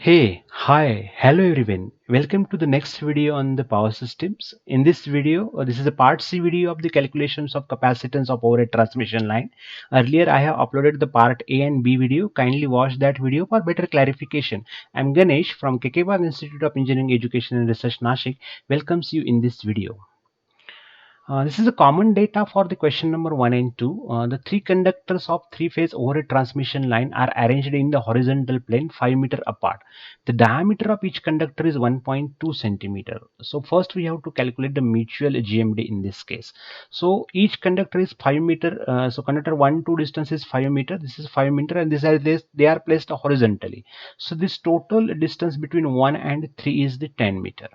Hey, hi, hello everyone. Welcome to the next video on the power systems. In this video, this is a part C video of the calculations of capacitance of overhead transmission line. Earlier, I have uploaded the part A and B video. Kindly watch that video for better clarification. I'm Ganesh from KK Institute of Engineering Education and Research Nashik. Welcomes you in this video. This is a common data for the question number 1 and 2. The three conductors of three-phase overhead transmission line are arranged in the horizontal plane 5 meter apart. The diameter of each conductor is 1.2 centimeter. So first we have to calculate the mutual GMD in this case. So each conductor is 5 meter. So conductor 1 2 distance is 5 meter. This is 5 meter, and they are placed horizontally. So this total distance between 1 and 3 is the 10 meter.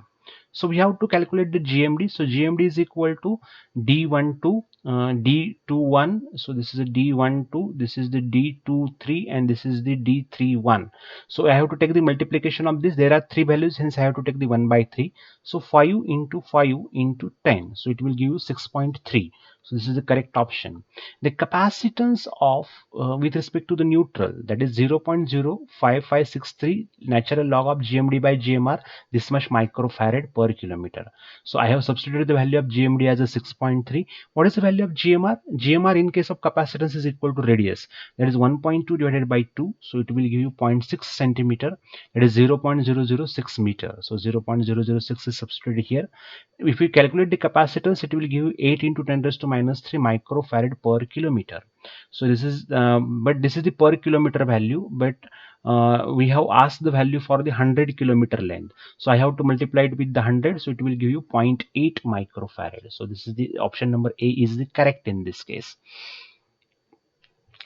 So we have to calculate the GMD. So GMD is equal to D12, D21. So this is a D12, this is the D23, and this is the D31. So I have to take the multiplication of this. There are three values, hence I have to take the 1 by 3. So 5 into 5 into 10. So it will give you 6.3. So this is the correct option. The capacitance of with respect to the neutral, that is 0.05563 natural log of GMD by GMR, this much microfarad per kilometer. So I have substituted the value of GMD as a 6.3. What is the value of GMR? GMR in case of capacitance is equal to radius, that is 1.2 divided by 2. So it will give you 0.6 centimeter, that is 0.006 meter. So 0.006 is substituted here. If we calculate the capacitance, it will give you 8 into 10 raised to minus 3 microfarad per kilometer. So this is but this is the per kilometer value, but we have asked the value for the 100 kilometer length. So I have to multiply it with the 100, so it will give you 0.8 microfarad. So this is the option number A is the correct in this case.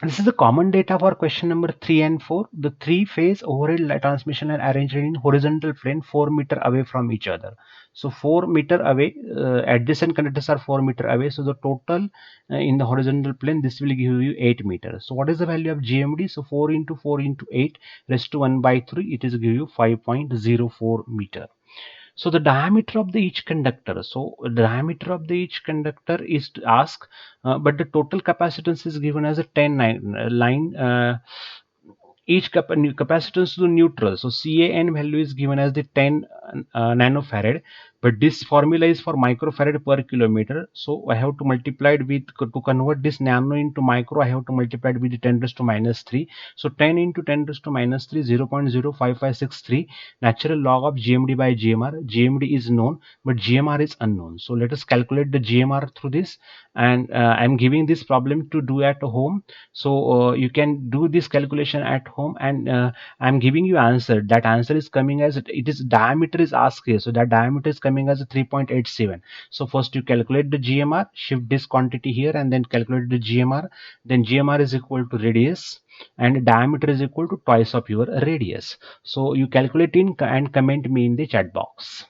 This is the common data for question number 3 and 4. The three-phase overhead transmission line arranged in horizontal plane 4 meter away from each other. So 4 meter away, adjacent conductors are 4 meter away. So the total in the horizontal plane, this will give you 8 meters. So what is the value of GMD? So 4 into 4 into 8 raised to 1 by 3, it is give you 5.04 meter. So the diameter of the each conductor, so the diameter of the each conductor is asked, but the total capacitance is given as a 10 line, each capacitance to the neutral. So CAN value is given as the 10 nanofarad, but this formula is for microfarad per kilometer. So I have to multiply it with, to convert this nano into micro, I have to multiply it with the 10 raised to minus 3. So 10 into 10 raised to minus 3, 0.05563 natural log of GMD by GMR. GMD is known, but GMR is unknown. So let us calculate the GMR through this, and I'm giving this problem to do at home. So you can do this calculation at home, and I'm giving you answer. That answer is coming as, it is diameter is asked here, so that diameter is coming as a 3.87. So first you calculate the GMR, shift this quantity here, and then calculate the GMR. Then GMR is equal to radius, and diameter is equal to twice of your radius. So you calculate in and comment me in the chat box.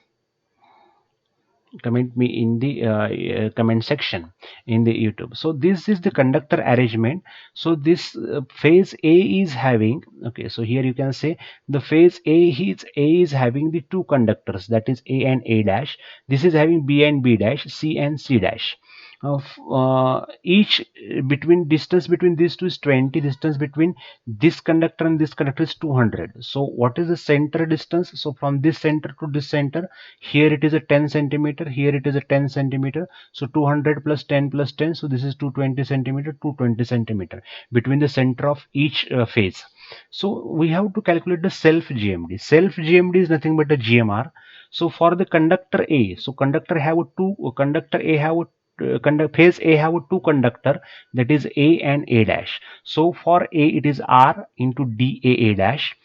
Comment me in the comment section in the YouTube. So this is the conductor arrangement. So this phase A is having, okay, so here you can say the phase A is having the two conductors, that is A and A dash. This is having B and B dash, C and C dash. Of each between distance between these two is 20. Distance between this conductor and this conductor is 200. So what is the center distance? So from this center to this center, here it is a 10 centimeter, here it is a 10 centimeter. So 200 plus 10 plus 10, so this is 220 centimeter, 220 centimeter between the center of each phase. So we have to calculate the self GMD. Self GMD is nothing but a GMR. So for the conductor A, so conductor have two, conductor A have phase A have two conductor, that is A and A dash. So for A it is R into DAA dash.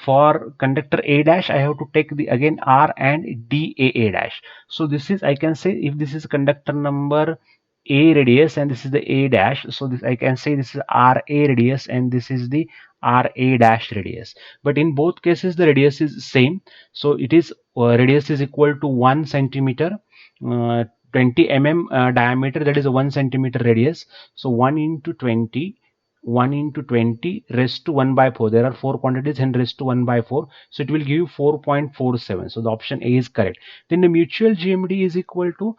For conductor A dash, I have to take the again R and DAA dash. So this is, I can say, if this is conductor number A radius and this is the A dash, so this I can say this is RA radius and this is the RA dash radius. But in both cases the radius is same, so it is radius is equal to 1 centimeter, 20 mm diameter, that is a 1 centimeter radius. So 1 into 20, 1 into 20 raised to 1 by 4. There are 4 quantities and raised to 1 by 4. So it will give you 4.47. So the option A is correct. Then the mutual GMD is equal to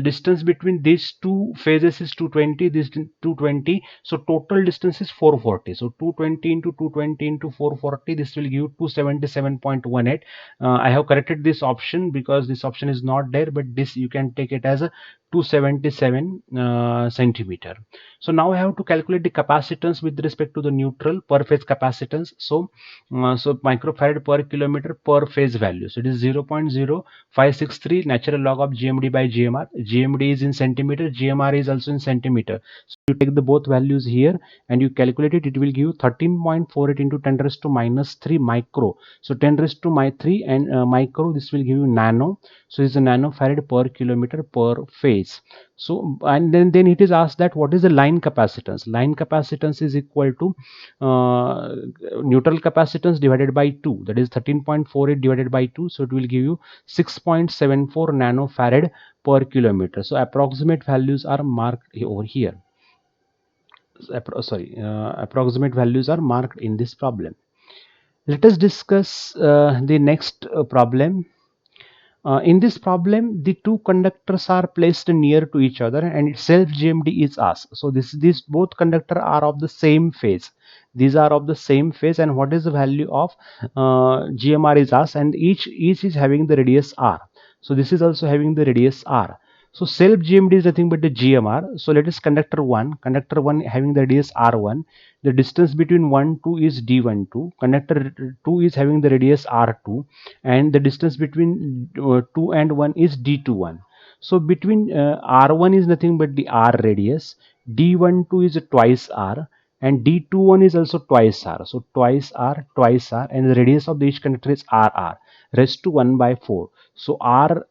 distance between these two phases is 220, this 220, so total distance is 440. So 220 into 220 into 440, this will give 277.18. I have corrected this option because this option is not there, but this you can take it as a 277 centimeter. So now I have to calculate the capacitance with respect to the neutral per phase capacitance. So microfarad per kilometer per phase value, so it is 0.0563 natural log of GMD by GMR. GMD is in centimeter, GMR is also in centimeter. So you take the both values here and you calculate it, it will give 13.48 into 10 raised to minus 3 micro. So 10 raised to my 3 and micro, this will give you nano. So it's a nanofarad per kilometer per phase. So and then it is asked that what is the line capacitance. Line capacitance is equal to uh, neutral capacitance divided by 2, that is 13.48 divided by 2, so it will give you 6.74 nanofarad per kilometer. So approximate values are marked over here. Approximate values are marked in this problem. Let us discuss the next problem. In this problem, the two conductors are placed near to each other and self GMD is asked. So these both conductors are of the same phase. These are of the same phase, and what is the value of GMR is asked, and each is having the radius R. So this is also having the radius R. So self GMD is nothing but the GMR. So let us conductor 1 having the radius R1. The distance between 1 2 is D12. Conductor 2 is having the radius R2, and the distance between 2 and 1 is D21. So between R1 is nothing but the R radius, D12 is twice R, and D21 is also twice R. So twice R, and the radius of each conductor is RR raised to 1 by 4. So R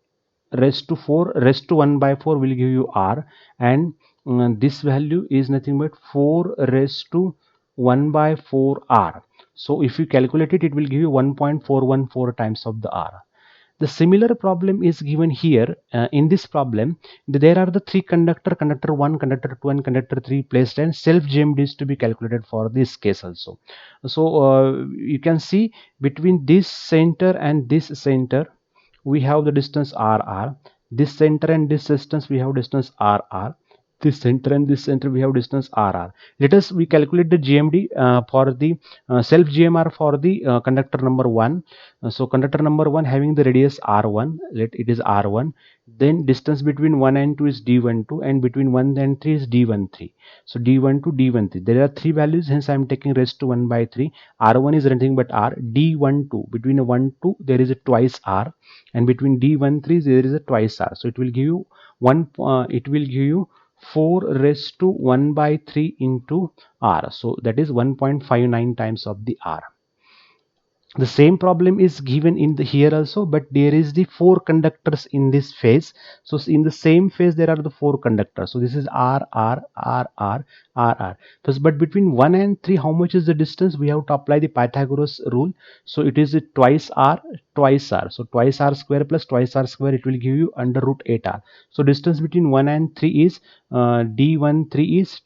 raised to 4 raised to 1 by 4 will give you R, and this value is nothing but 4 raised to 1 by 4 R. So if you calculate it, it will give you 1.414 times of the R. The similar problem is given here. In this problem, there are the three conductor 1, conductor 2 and conductor 3 placed, and self GMD is to be calculated for this case also. So you can see between this center and this center we have the distance RR. This center and this distance we have distance RR. This center and this center we have distance RR. Let us we calculate the GMD for the self GMR for the conductor number 1. So conductor number 1 having the radius R1, let it is R1. Then distance between 1 and 2 is D12, and between 1 and 3 is D13. So D12, D13. There are three values, hence I am taking raised to 1 by 3. R1 is nothing but R. D12, between 1 2 there is a twice R, and between D13 there is a twice R. So it will give you 4 raised to 1 by 3 into R. So that is 1.59 times of the R. The same problem is given in the here also, but there is the four conductors in this phase. So in the same phase there are the four conductors. So this is R. But between 1 and 3, how much is the distance? We have to apply the Pythagoras rule. So it is twice R, twice R. So twice R square plus twice R square, it will give you under root 8R. So distance between 1 and 3 is D13 is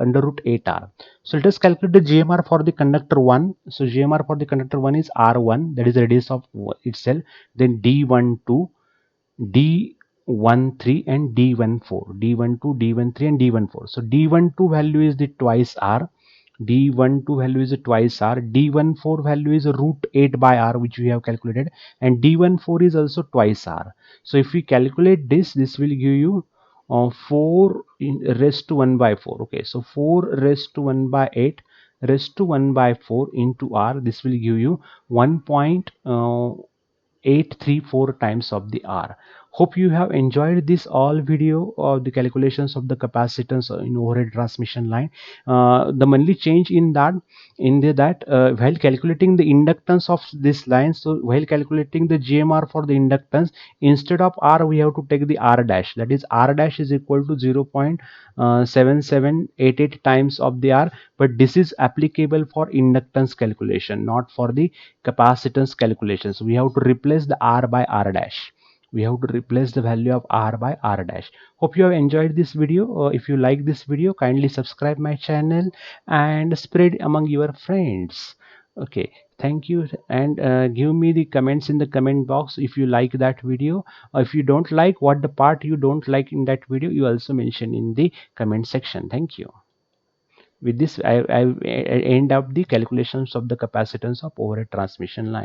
under root 8R. So let us calculate the GMR for the conductor 1. So GMR for the conductor 1 is R1, that is the radius of itself. Then D12, D13 and D14. D12, D13 and D14. So D12 value is the twice R. D12 value is a twice R. D14 value is a root 8 by R, which we have calculated, and D14 is also twice R. So if we calculate this, this will give you 4 raised to 1 by 4. Okay, so 4 raised to 1 by 8 raised to 1 by 4 into R. This will give you 1.834 times of the R. Hope you have enjoyed this all video of the calculations of the capacitance in overhead transmission line. The only change in that while calculating the inductance of this line, so while calculating the GMR for the inductance, instead of R we have to take the R dash, that is R dash is equal to 0.7788 times of the R, but this is applicable for inductance calculation, not for the capacitance calculations. We have to replace the R by R dash. We have to replace the value of R by R dash. Hope you have enjoyed this video. If you like this video, kindly subscribe my channel and spread among your friends. Okay, thank you, and give me the comments in the comment box if you like that video, or if you don't like, what the part you don't like in that video, you also mention in the comment section. Thank you. With this, I end up the calculations of the capacitance of overhead transmission line.